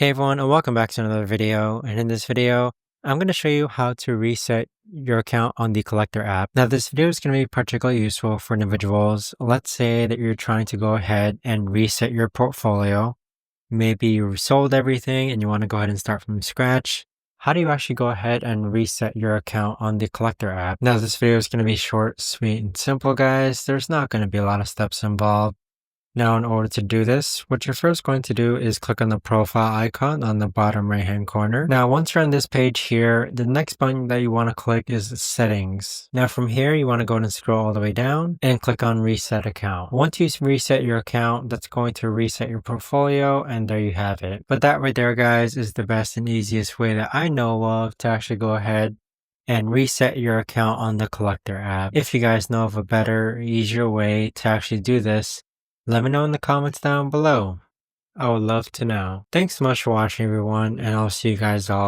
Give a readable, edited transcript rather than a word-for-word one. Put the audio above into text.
Hey everyone, and welcome back to another video. And in this video, I'm going to show you how to reset your account on the Collectr app. Now, this video is going to be particularly useful for individuals. Let's say that you're trying to go ahead and reset your portfolio. Maybe you sold everything and you want to go ahead and start from scratch. How do you actually go ahead and reset your account on the Collectr app? Now, this video is going to be short, sweet, and simple, guys. There's not going to be a lot of steps involved. Now, in order to do this, what you're first going to do is click on the profile icon on the bottom right hand corner. Now, once you're on this page here, the next button that you want to click is settings. Now, from here, you want to go and scroll all the way down and click on reset account. Once you reset your account, that's going to reset your portfolio, and there you have it. But that right there, guys, is the best and easiest way that I know of to actually go ahead and reset your account on the Collectr app. If you guys know of a better, easier way to actually do this, let me know in the comments down below. I would love to know. Thanks so much for watching, everyone, and I'll see you guys all